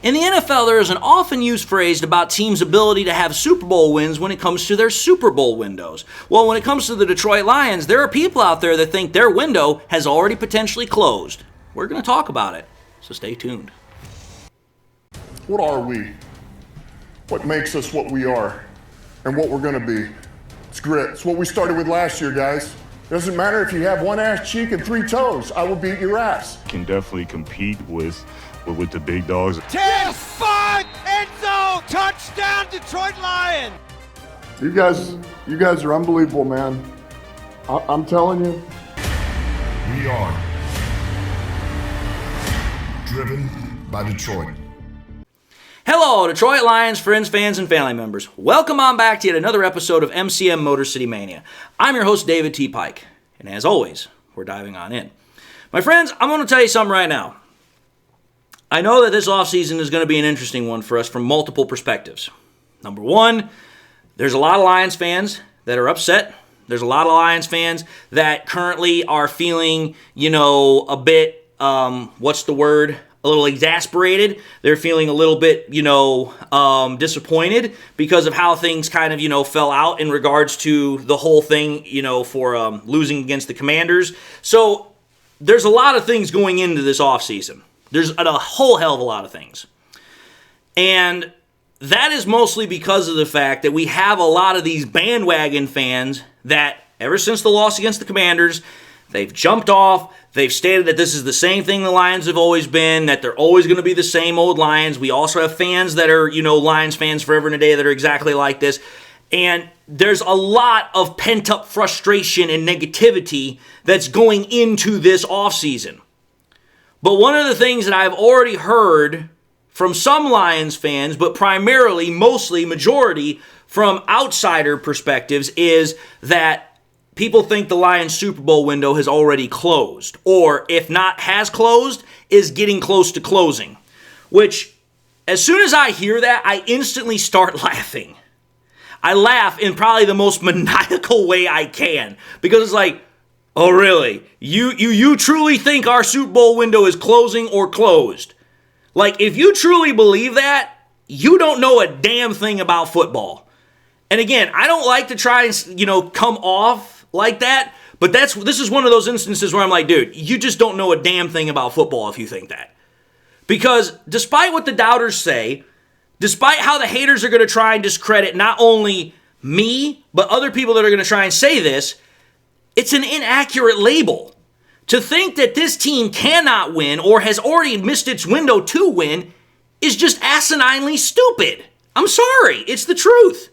In the NFL, there is an often used phrase about teams' ability to have Super Bowl wins when it comes to their Super Bowl windows. Well, when it comes to the Detroit Lions, there are people out there that think their window has already potentially closed. We're going to talk about it, so stay tuned. What are we? What makes us what we are and what we're going to be? It's grit. It's what we started with last year, guys. It doesn't matter if you have one ass cheek and 3 toes. I will beat your ass. Can definitely compete with the big dogs. 10-5 end zone touchdown Detroit Lions. You guys are unbelievable, man. I'm telling you. We are driven by Detroit. Hello, Detroit Lions friends, fans, and family members. Welcome on back to yet another episode of MCM Motor City Mania. I'm your host, David T. Pike, and as always, we're diving on in. My friends, I'm going to tell you something right now. I know that this offseason is going to be an interesting one for us from multiple perspectives. Number one, there's a lot of Lions fans that are upset. There's a lot of Lions fans that currently are feeling, a bit, a little exasperated. They're feeling a little bit, disappointed because of how things kind of, fell out in regards to the whole thing, for losing against the Commanders. So there's a lot of things going into this offseason. There's a whole hell of a lot of things. And that is mostly because of the fact that we have a lot of these bandwagon fans that, ever since the loss against the Commanders, they've jumped off. They've stated that this is the same thing the Lions have always been, that they're always going to be the same old Lions. We also have fans that are, Lions fans forever and a day that are exactly like this. And there's a lot of pent-up frustration and negativity that's going into this offseason. But one of the things that I've already heard from some Lions fans, but primarily, mostly, majority from outsider perspectives, is that people think the Lions Super Bowl window has already closed, or if not has closed, is getting close to closing. Which, as soon as I hear that, I instantly start laughing. I laugh in probably the most maniacal way I can, because it's like, oh really? You truly think our Super Bowl window is closing or closed? Like, if you truly believe that, you don't know a damn thing about football. And again, I don't like to try and, come off like that, but this is one of those instances where I'm like, dude, you just don't know a damn thing about football if you think that. Because despite what the doubters say, despite how the haters are going to try and discredit not only me, but other people that are going to try and say this, it's an inaccurate label. To think that this team cannot win or has already missed its window to win is just asininely stupid. I'm sorry, it's the truth.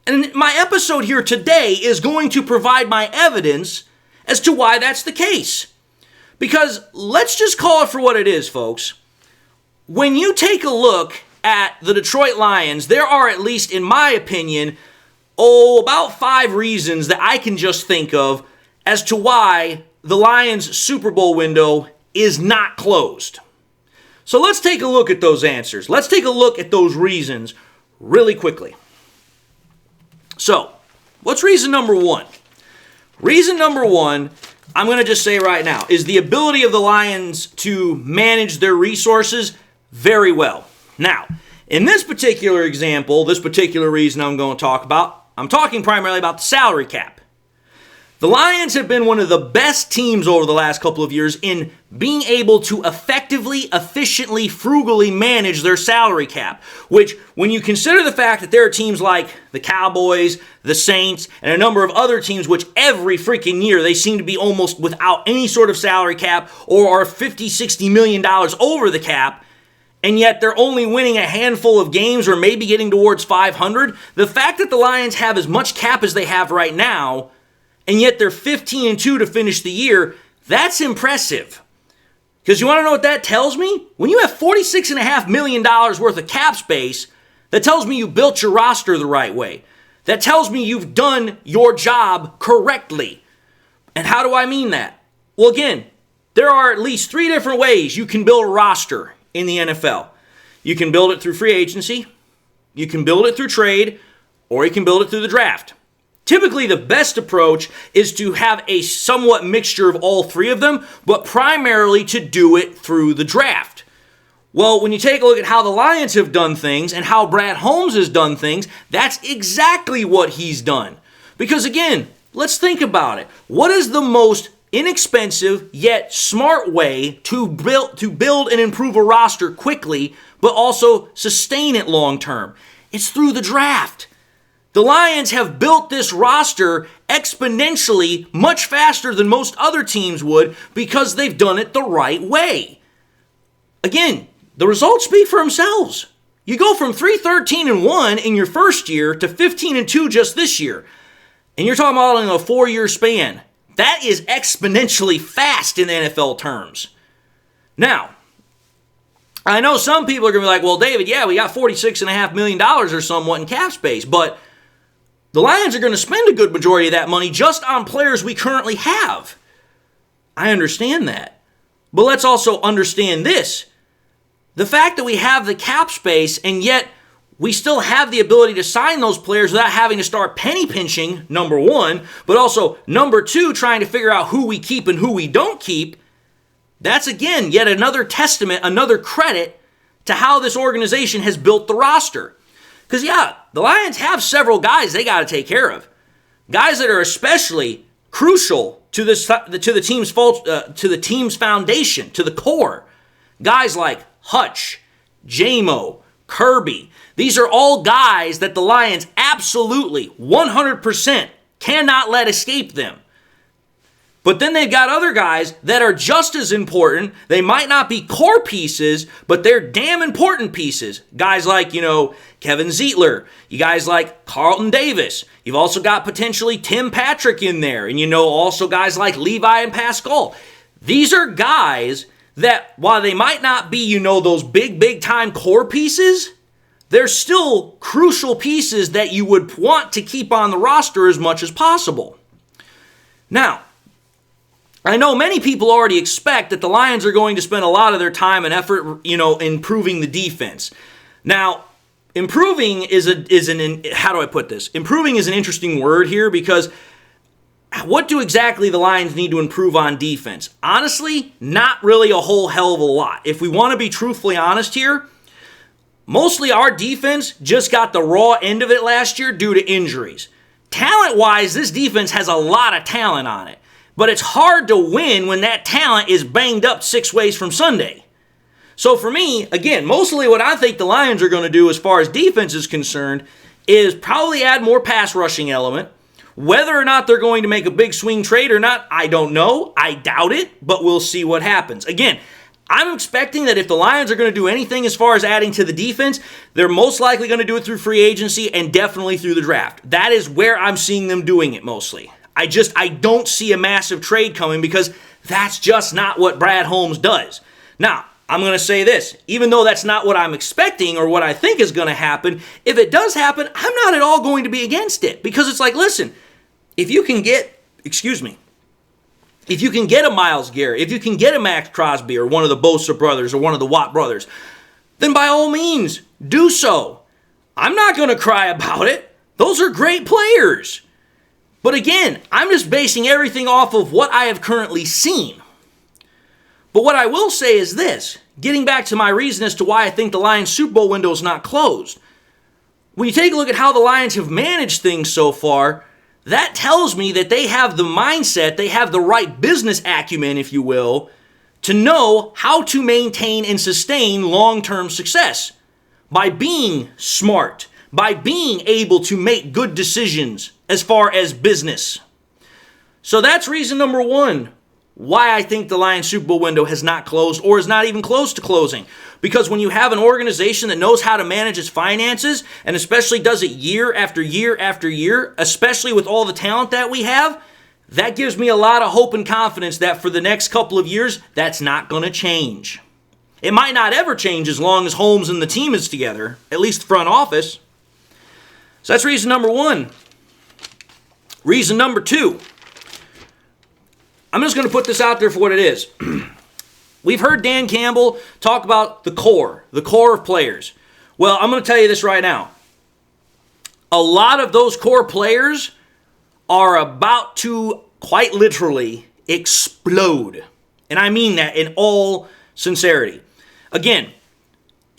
And my episode here today is going to provide my evidence as to why that's the case. Because let's just call it for what it is, folks. When you take a look at the Detroit Lions, there are, at least in my opinion, about 5 reasons that I can just think of as to why the Lions Super Bowl window is not closed. So let's take a look at those answers. Let's take a look at those reasons really quickly. So, what's reason number 1? Reason number 1, I'm going to just say right now, is the ability of the Lions to manage their resources very well. Now, in this particular example, this particular reason I'm going to talk about, I'm talking primarily about the salary cap. The Lions have been one of the best teams over the last couple of years in being able to effectively, efficiently, frugally manage their salary cap, which, when you consider the fact that there are teams like the Cowboys, the Saints, and a number of other teams which every freaking year they seem to be almost without any sort of salary cap or are $50, $60 million over the cap, and yet they're only winning a handful of games or maybe getting towards 500, the fact that the Lions have as much cap as they have right now, and yet they're 15-2 to finish the year, that's impressive. Because you want to know what that tells me? When you have $46.5 million worth of cap space, that tells me you built your roster the right way. That tells me you've done your job correctly. And how do I mean that? Well, again, there are at least 3 different ways you can build a roster in the NFL. You can build it through free agency, you can build it through trade, or you can build it through the draft. Typically, the best approach is to have a somewhat mixture of all 3 of them, but primarily to do it through the draft. Well, when you take a look at how the Lions have done things and how Brad Holmes has done things, that's exactly what he's done. Because again, let's think about it. What is the most inexpensive yet smart way to build and improve a roster quickly, but also sustain it long term? It's through the draft. The Lions have built this roster exponentially much faster than most other teams would because they've done it the right way. Again, the results speak for themselves. You go from 3-13-1 in your first year to 15-2 just this year. And you're talking about in a 4-year span. That is exponentially fast in NFL terms. Now, I know some people are going to be like, well, David, yeah, we got $46.5 million or somewhat in cap space, but the Lions are going to spend a good majority of that money just on players we currently have. I understand that. But let's also understand this. The fact that we have the cap space and yet we still have the ability to sign those players without having to start penny pinching, number one, but also number two, trying to figure out who we keep and who we don't keep, that's again yet another testament, another credit to how this organization has built the roster. Because yeah, the Lions have several guys they got to take care of. Guys that are especially crucial to the team's foundation, to the core. Guys like Hutch, J-Mo, Kirby. These are all guys that the Lions absolutely, 100% cannot let escape them. But then they've got other guys that are just as important. They might not be core pieces, but they're damn important pieces. Guys like, Kevin Zeitler. You guys like Carlton Davis. You've also got potentially Tim Patrick in there. And also guys like Levi and Pascal. These are guys that while they might not be, those big time core pieces, they're still crucial pieces that you would want to keep on the roster as much as possible. Now, I know many people already expect that the Lions are going to spend a lot of their time and effort, improving the defense. Now, improving how do I put this? Improving is an interesting word here because what do exactly the Lions need to improve on defense? Honestly, not really a whole hell of a lot. If we want to be truthfully honest here, mostly our defense just got the raw end of it last year due to injuries. Talent-wise, this defense has a lot of talent on it. But it's hard to win when that talent is banged up 6 ways from Sunday. So for me, again, mostly what I think the Lions are going to do as far as defense is concerned is probably add more pass rushing element. Whether or not they're going to make a big swing trade or not, I don't know. I doubt it, but we'll see what happens. Again, I'm expecting that if the Lions are going to do anything as far as adding to the defense, they're most likely going to do it through free agency and definitely through the draft. That is where I'm seeing them doing it mostly. I don't see a massive trade coming because that's just not what Brad Holmes does. Now, I'm going to say this. Even though that's not what I'm expecting or what I think is going to happen, if it does happen, I'm not at all going to be against it. Because it's like, listen, if you can get a Myles Garrett, if you can get a Max Crosby or one of the Bosa brothers or one of the Watt brothers, then by all means, do so. I'm not going to cry about it. Those are great players. But again, I'm just basing everything off of what I have currently seen. But what I will say is this, getting back to my reason as to why I think the Lions Super Bowl window is not closed. When you take a look at how the Lions have managed things so far, that tells me that they have the mindset, they have the right business acumen, if you will, to know how to maintain and sustain long-term success by being smart, by being able to make good decisions as far as business. So that's reason number one why I think the Lions Super Bowl window has not closed or is not even close to closing. Because when you have an organization that knows how to manage its finances and especially does it year after year after year, especially with all the talent that we have, that gives me a lot of hope and confidence that for the next couple of years, that's not going to change. It might not ever change as long as Holmes and the team is together, at least the front office. So that's reason number one. Reason number two. I'm just going to put this out there for what it is. We've heard Dan Campbell talk about the core of players. Well, I'm going to tell you this right now. A lot of those core players are about to, quite literally, explode. And I mean that in all sincerity. Again,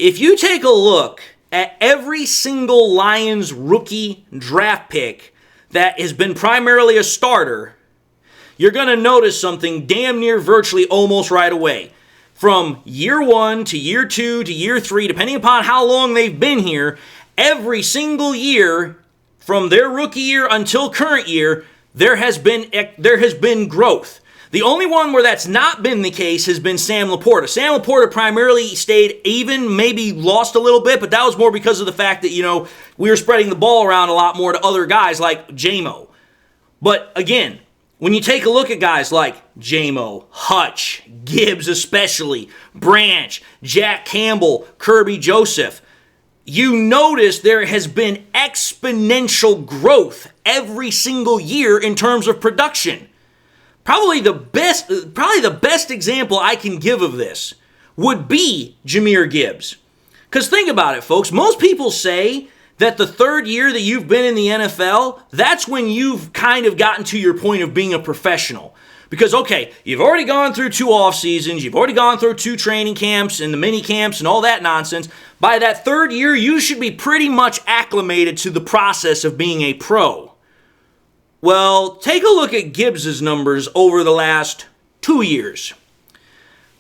if you take a look at every single Lions rookie draft pick that has been primarily a starter, you're going to notice something damn near virtually almost right away. From year 1 to year 2 to year 3, depending upon how long they've been here, every single year from their rookie year until current year, there has been growth. The only one where that's not been the case has been Sam Laporta. Sam Laporta primarily stayed even, maybe lost a little bit, but that was more because of the fact that, we were spreading the ball around a lot more to other guys like J-Mo. But again, when you take a look at guys like J-Mo, Hutch, Gibbs especially, Branch, Jack Campbell, Kirby Joseph, you notice there has been exponential growth every single year in terms of production. Probably the best example I can give of this would be Jahmyr Gibbs. Because think about it, folks. Most people say that the third year that you've been in the NFL, that's when you've kind of gotten to your point of being a professional. Because, okay, you've already gone through 2 off seasons, you've already gone through 2 training camps and the mini camps and all that nonsense. By that third year, you should be pretty much acclimated to the process of being a pro. Well, take a look at Gibbs' numbers over the last 2 years.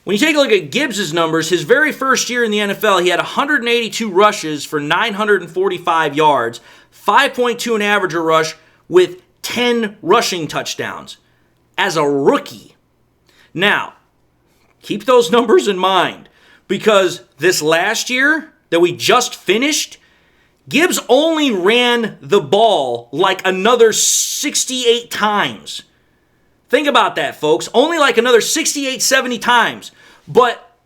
When you take a look at Gibbs' numbers, his very first year in the NFL, he had 182 rushes for 945 yards, 5.2 an average a rush with 10 rushing touchdowns as a rookie. Now, keep those numbers in mind because this last year that we just finished, Gibbs only ran the ball like another 68 times. Think about that, folks. Only like another 68, 70 times. But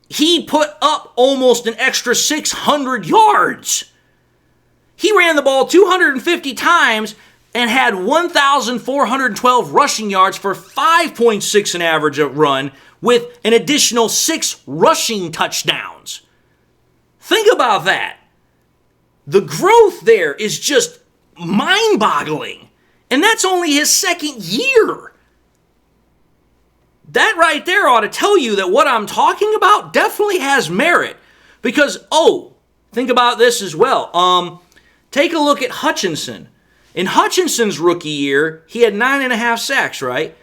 he put up almost an extra 600 yards. He ran the ball 250 times and had 1,412 rushing yards for 5.6 an average a run with an additional 6 rushing touchdowns. Think about that. The growth there is just mind-boggling. And that's only his second year. That right there ought to tell you that what I'm talking about definitely has merit. Because, think about this as well. Take a look at Hutchinson. In Hutchinson's rookie year, he had 9.5 sacks, right?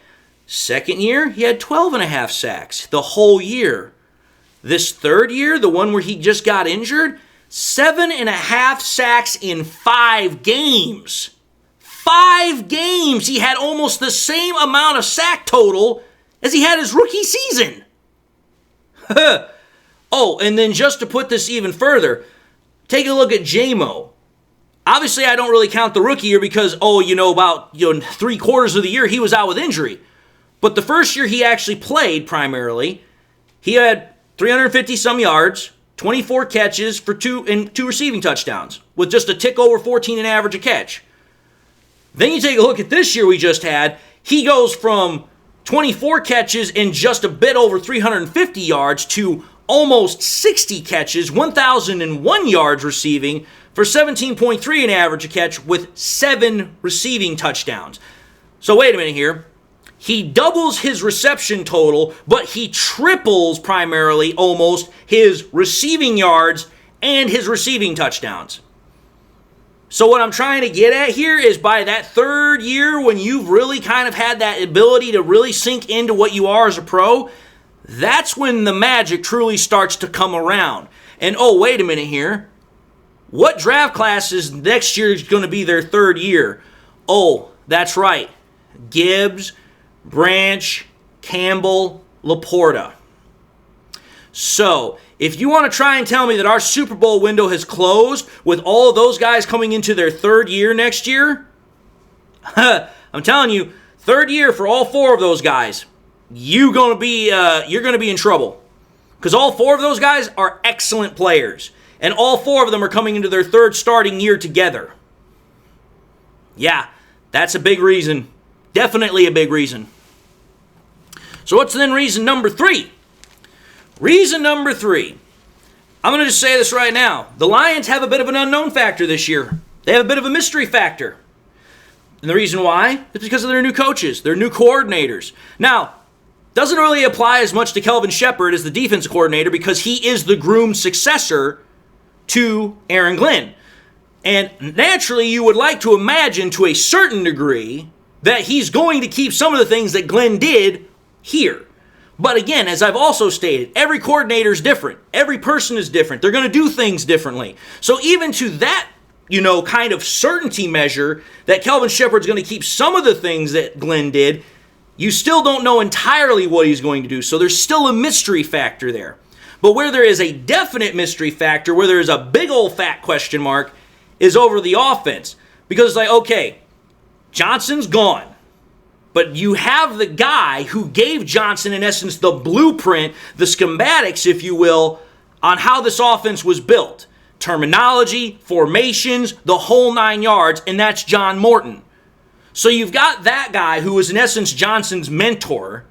Second year, he had 12.5 sacks the whole year. This third year, the one where he just got injured, 7.5 sacks in 5 games. 5 games! He had almost the same amount of sack total as he had his rookie season. And then just to put this even further, take a look at J-Mo. Obviously, I don't really count the rookie year because, about 3/4 of the year he was out with injury. But the first year he actually played primarily, he had 350-some yards, 24 catches for 2 receiving touchdowns with just a tick over 14 an average a catch. Then you take a look at this year we just had. He goes from 24 catches and just a bit over 350 yards to almost 60 catches, 1,001 yards receiving for 17.3 an average a catch with 7 receiving touchdowns. So wait a minute here. He doubles his reception total, but he triples primarily almost his receiving yards and his receiving touchdowns. So what I'm trying to get at here is by that third year when you've really kind of had that ability to really sink into what you are as a pro, that's when the magic truly starts to come around. And wait a minute here. What draft classes next year is going to be their third year? That's right. Gibbs, Branch, Campbell, Laporta. So, if you want to try and tell me that our Super Bowl window has closed with all of those guys coming into their third year next year, I'm telling you, third year for all 4 of those guys, you're going to be in trouble. Because all 4 of those guys are excellent players. And all 4 of them are coming into their third starting year together. Yeah, that's a big reason. Definitely a big reason. So what's then reason number 3? Reason number 3. I'm going to just say this right now. The Lions have a bit of an unknown factor this year. They have a bit of a mystery factor. And the reason why is because of their new coaches, their new coordinators. Now, Doesn't really apply as much to Kelvin Shepard as the defensive coordinator because he is the groomed successor to Aaron Glenn. And naturally, you would like to imagine to a certain degree that he's going to keep some of the things that Glenn did here. But again, as I've also stated, every coordinator is different. Every person is different. They're going to do things differently. So even to that, kind of certainty measure that Kelvin Shepard's going to keep some of the things that Glenn did, you still don't know entirely what he's going to do. So there's still a mystery factor there. But where there is a definite mystery factor, where there is a big old fat question mark, is over the offense. Because it's like, okay, Johnson's gone. But you have the guy who gave Johnson, in essence, the blueprint, the schematics, if you will, on how this offense was built. Terminology, formations, the whole 9 yards, and that's John Morton. So you've got that guy who is, in essence, Johnson's mentor.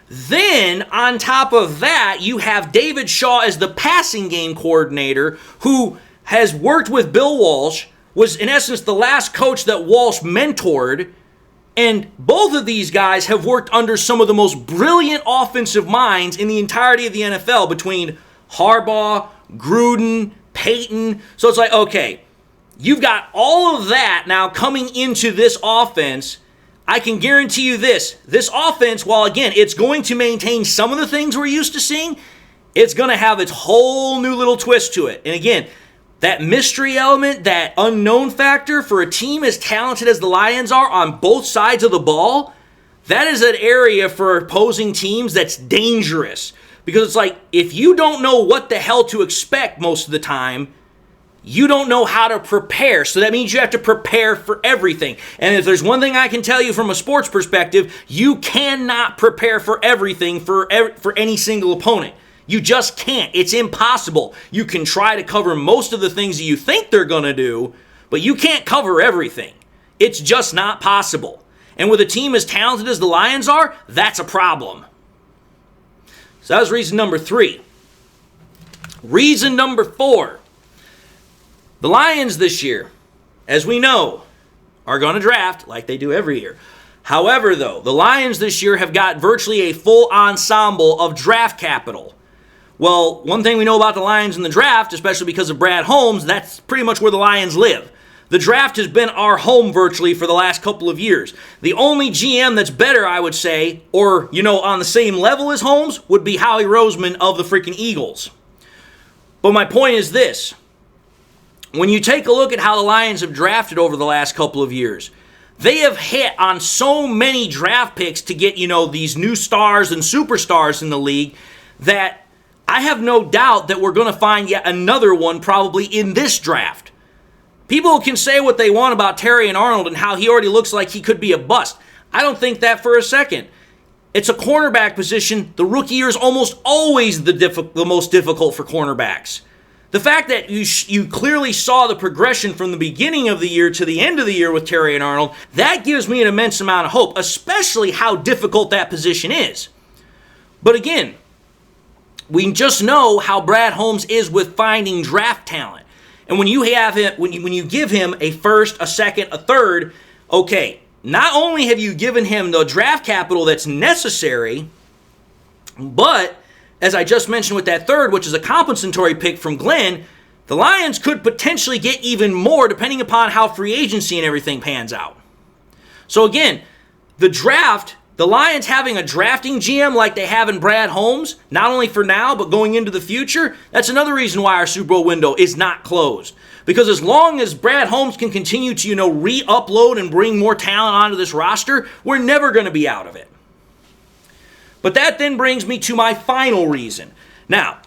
Then, on top of that, you have David Shaw as the passing game coordinator who has worked with Bill Walsh, was, in essence, the last coach that Walsh mentored. And both of these guys have worked under some of the most brilliant offensive minds in the entirety of the NFL between Harbaugh, Gruden, Peyton. So it's like, okay, you've got all of that now coming into this offense. I can guarantee you this offense, while again, it's going to maintain some of the things we're used to seeing, it's going to have its whole new little twist to it. And again, that mystery element, that unknown factor for a team as talented as the Lions are on both sides of the ball, that is an area for opposing teams that's dangerous. Because it's like, if you don't know what the hell to expect most of the time, you don't know how to prepare. So that means you have to prepare for everything. And if there's one thing I can tell you from a sports perspective, you cannot prepare for everything for any single opponent. You just can't. It's impossible. You can try to cover most of the things that you think they're going to do, but you can't cover everything. It's just not possible. And with a team as talented as the Lions are, that's a problem. So that was reason number 3. Reason number 4. The Lions this year, as we know, are going to draft like they do every year. However, though, the Lions this year have got virtually a full ensemble of draft capital. Well, one thing we know about the Lions in the draft, especially because of Brad Holmes, that's pretty much where the Lions live. The draft has been our home virtually for the last couple of years. The only GM that's better, I would say, or, on the same level as Holmes, would be Howie Roseman of the freaking Eagles. But my point is this. When you take a look at how the Lions have drafted over the last couple of years, they have hit on so many draft picks to get, these new stars and superstars in the league that I have no doubt that we're going to find yet another one probably in this draft. People can say what they want about Terry and Arnold and how he already looks like he could be a bust. I don't think that for a second. It's a cornerback position. The rookie year is almost always the most difficult for cornerbacks. The fact that you clearly saw the progression from the beginning of the year to the end of the year with Terry and Arnold, that gives me an immense amount of hope, especially how difficult that position is. But again, we just know how Brad Holmes is with finding draft talent. And when you have him, when you give him a first, a second, a third, okay, not only have you given him the draft capital that's necessary, but as I just mentioned with that third, which is a compensatory pick from Glenn, the Lions could potentially get even more depending upon how free agency and everything pans out. So again, the draft, the Lions having a drafting GM like they have in Brad Holmes, not only for now, but going into the future, that's another reason why our Super Bowl window is not closed. Because as long as Brad Holmes can continue to, re-upload and bring more talent onto this roster, we're never going to be out of it. But that then brings me to my final reason. Now,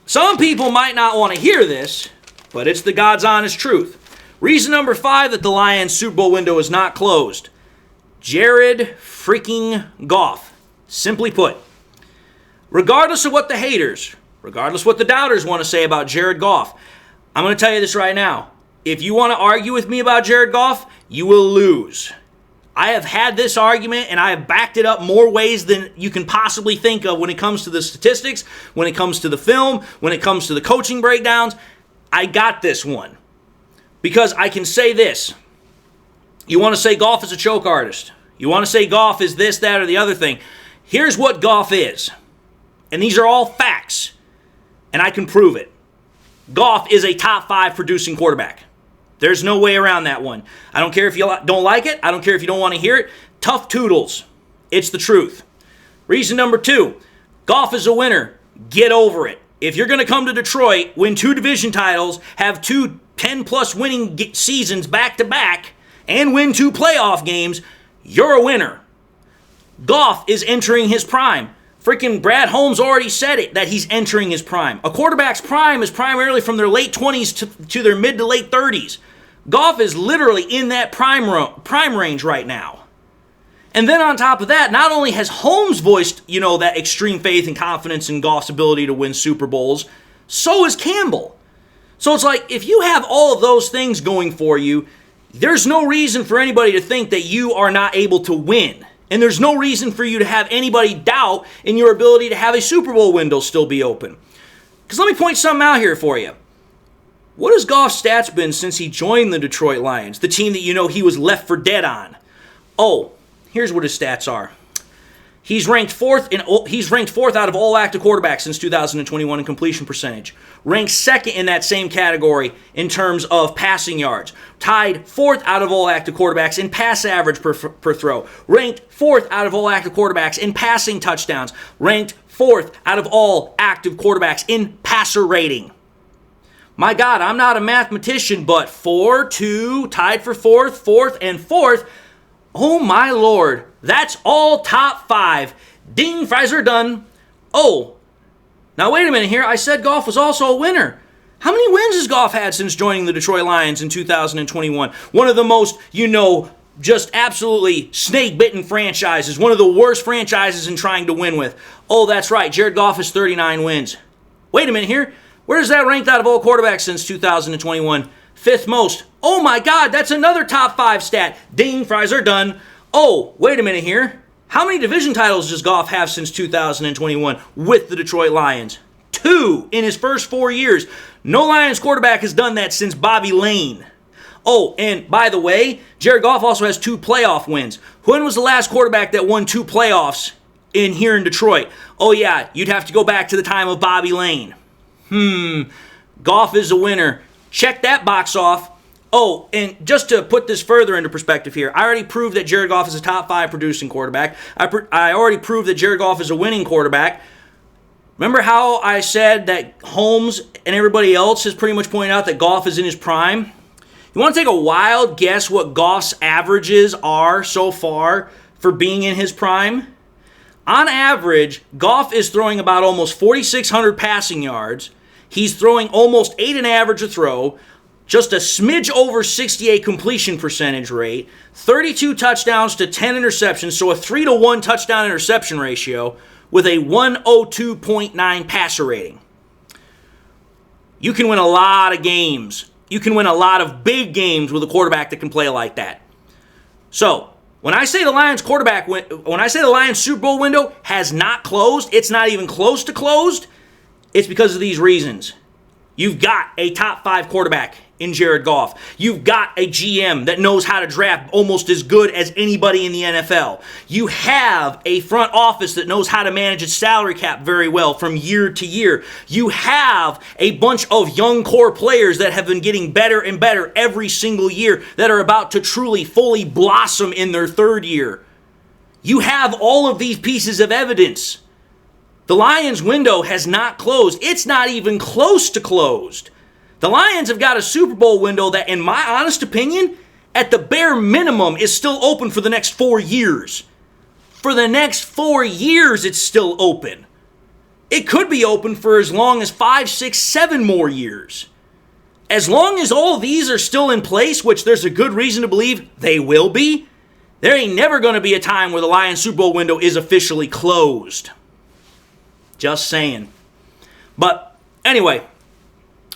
some people might not want to hear this, but it's the God's honest truth. Reason number 5 that the Lions Super Bowl window is not closed. Jared freaking Goff. Simply put, regardless of what the haters, regardless of what the doubters want to say about Jared Goff, I'm going to tell you this right now. If you want to argue with me about Jared Goff, you will lose. I have had this argument and I have backed it up more ways than you can possibly think of when it comes to the statistics, when it comes to the film, when it comes to the coaching breakdowns. I got this one. Because I can say this. You want to say Goff is a choke artist. You want to say Goff is this, that, or the other thing. Here's what Goff is. And these are all facts. And I can prove it. Goff is a top 5 producing quarterback. There's no way around that one. I don't care if you don't like it. I don't care if you don't want to hear it. Tough toodles. It's the truth. Reason number 2. Goff is a winner. Get over it. If you're going to come to Detroit, win 2 division titles, have 2 10-plus winning seasons back-to-back, and win 2 playoff games, you're a winner. Goff is entering his prime. Freaking Brad Holmes already said it, that he's entering his prime. A quarterback's prime is primarily from their late 20s to their mid to late 30s. Goff is literally in that prime range right now. And then on top of that, not only has Holmes voiced, that extreme faith and confidence in Goff's ability to win Super Bowls, so is Campbell. So it's like, if you have all of those things going for you, there's no reason for anybody to think that you are not able to win. And there's no reason for you to have anybody doubt in your ability to have a Super Bowl window still be open. Because let me point something out here for you. What has Goff's stats been since he joined the Detroit Lions, the team that he was left for dead on? Oh, here's what his stats are. He's ranked fourth out of all active quarterbacks since 2021 in completion percentage. Ranked second in that same category in terms of passing yards. Tied 4th out of all active quarterbacks in pass average per throw. Ranked 4th out of all active quarterbacks in passing touchdowns. Ranked 4th out of all active quarterbacks in passer rating. My God, I'm not a mathematician, but 4, 2, tied for 4th, and 4th. Oh my Lord, that's all top 5. Ding, fries are done. Oh, now wait a minute here. I said Goff was also a winner. How many wins has Goff had since joining the Detroit Lions in 2021? One of the most, just absolutely snake-bitten franchises. One of the worst franchises in trying to win with. Oh, that's right. Jared Goff has 39 wins. Wait a minute here. Where is that ranked out of all quarterbacks since 2021? 5th most. Oh my God, that's another top 5 stat. Ding, fries are done. Oh, wait a minute here. How many division titles does Goff have since 2021 with the Detroit Lions? 2 in his first 4 years. No Lions quarterback has done that since Bobby Lane. Oh, and by the way, Jared Goff also has 2 playoff wins. When was the last quarterback that won 2 playoffs here in Detroit? Oh yeah, you'd have to go back to the time of Bobby Lane. Goff is a winner. Check that box off. Oh, and just to put this further into perspective here, I already proved that Jared Goff is a top 5 producing quarterback. I already proved that Jared Goff is a winning quarterback. Remember how I said that Holmes and everybody else has pretty much pointed out that Goff is in his prime? You want to take a wild guess what Goff's averages are so far for being in his prime? On average, Goff is throwing about almost 4,600 passing yards. He's throwing almost 8 an average a throw, just a smidge over 68 completion percentage rate, 32 touchdowns to 10 interceptions, so a 3-to-1 touchdown interception ratio with a 102.9 passer rating. You can win a lot of games. You can win a lot of big games with a quarterback that can play like that. So, when I say the Lions Super Bowl window has not closed, it's not even close to closed, it's because of these reasons. You've got a top 5 quarterback in Jared Goff. You've got a GM that knows how to draft almost as good as anybody in the NFL. You have a front office that knows how to manage its salary cap very well from year to year. You have a bunch of young core players that have been getting better and better every single year that are about to truly, fully blossom in their 3rd year. You have all of these pieces of evidence. The Lions window has not closed. It's not even close to closed. The Lions have got a Super Bowl window that, in my honest opinion, at the bare minimum, is still open for the next 4 years. For the next 4 years, it's still open. It could be open for as long as 5, 6, 7 more years. As long as all these are still in place, which there's a good reason to believe they will be, there ain't never going to be a time where the Lions Super Bowl window is officially closed. Just saying. But anyway,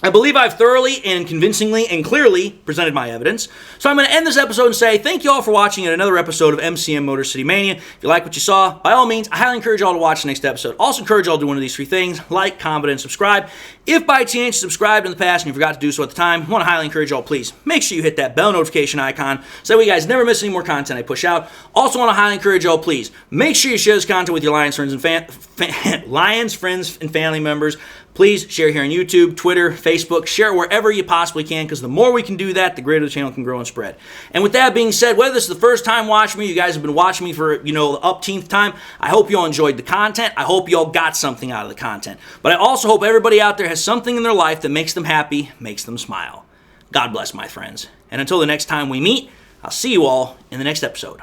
I believe I've thoroughly and convincingly and clearly presented my evidence. So I'm going to end this episode and say thank you all for watching yet another episode of MCM Motor City Mania. If you like what you saw, by all means, I highly encourage you all to watch the next episode. Also encourage you all to do one of these 3 things: like, comment, and subscribe. If by chance you subscribed in the past and you forgot to do so at the time, I want to highly encourage you all, please make sure you hit that bell notification icon so that way you guys never miss any more content I push out. Also want to highly encourage you all, please make sure you share this content with your Lions friends and Lions friends and family members. Please share here on YouTube, Twitter, Facebook. Share it wherever you possibly can, because the more we can do that, the greater the channel can grow and spread. And with that being said, whether this is the first time watching me, you guys have been watching me for, the upteenth time, I hope you all enjoyed the content. I hope you all got something out of the content. But I also hope everybody out there has something in their life that makes them happy, makes them smile. God bless, my friends. And until the next time we meet, I'll see you all in the next episode.